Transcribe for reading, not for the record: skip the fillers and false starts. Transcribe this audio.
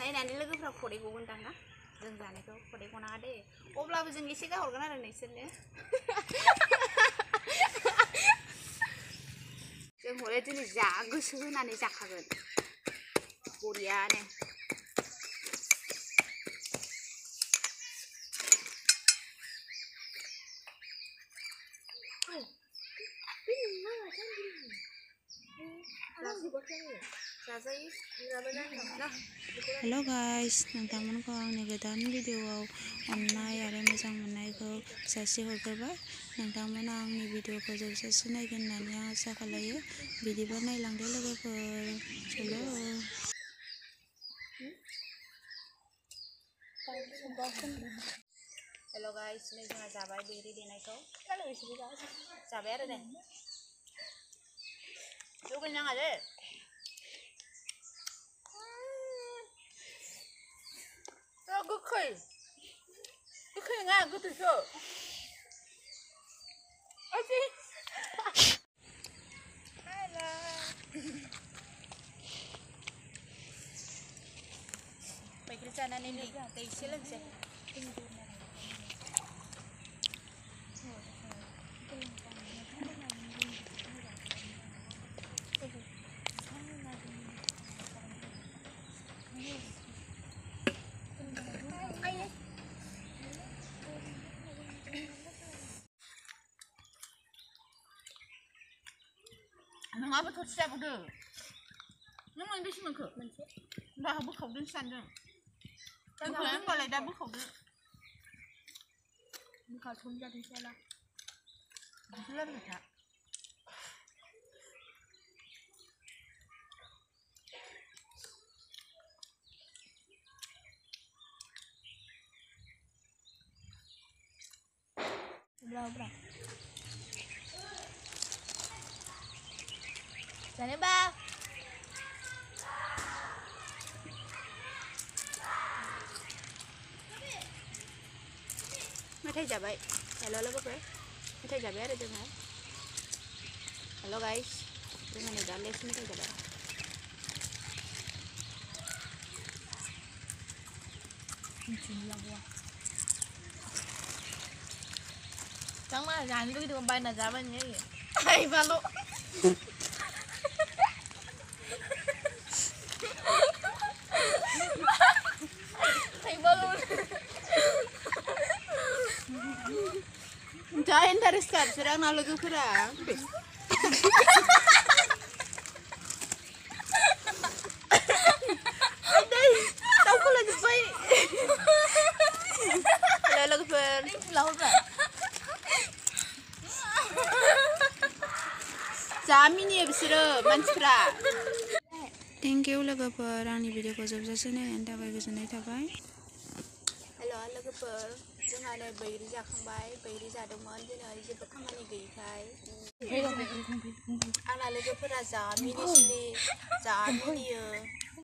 नायनानै लोगोफ्रा खदै गगोनदां ना जों जानायखौ खदै गनाङा दे अब्लाबो जों एसे गाहरगोन आरो नोंसोरनो जों हले दिनै जा गोसो होनानै जाखागोन बरियानो हेलो गाइस नोंथांमोनखौ आंनि गोदान भिडिअआव अननाय आरो मोजां मोननायखौ जासिहरग्रोबाय नोंथांमोना आंनि भिडिअखौ जोबजासे नायगोन होननानै आं आसा खालायो बिदिबा नायलांदो लोगोफोर चलो हेलो गाइस नै जोंहा जाबाय बैग्रि देनायखौ जाबाय आरो दे लुगैनो नाङा दे गोखै गोखै नङा गोदैसो बैग्रि जानानै दै एसे लोंसै नङाबो थोरसि जाबावदो नों मोनबेसे मोनखो मोनसे दाहा बोखावदों सानदों होनबालाय दा बोखावदो बोखावथ'नो जादोंसै आला बिदिसो जाबाय था Berapa? Sana ba? Metai jabai. Hello logofer. Metai jabai ada jangan. Hello guys. Jangan ada les metai jabai. Bismillah buah. Chẳng mà dàn cái đường bay là giá bao nhiêu vậy? Ai ba lô. Thầy ba lô. Jangan dari start sedang nalu tu kurang. Ada, tahu kau lagi baik. Lalu ber. Lalu ber. जामिनि बिसोरो मानसिफ्रा thank you लोगोफोर आंनि भिडिअखौ जोबजासे नायनायनि थाखाय गोजोननाय थाबाय हेल' लोगोफोर जोंहा नै बैग्रि जाखांबाय बैग्रि जादोंमोन दिनै जेबो खामानि गैयैखाय आंना लोगोफोरा जा मिनियो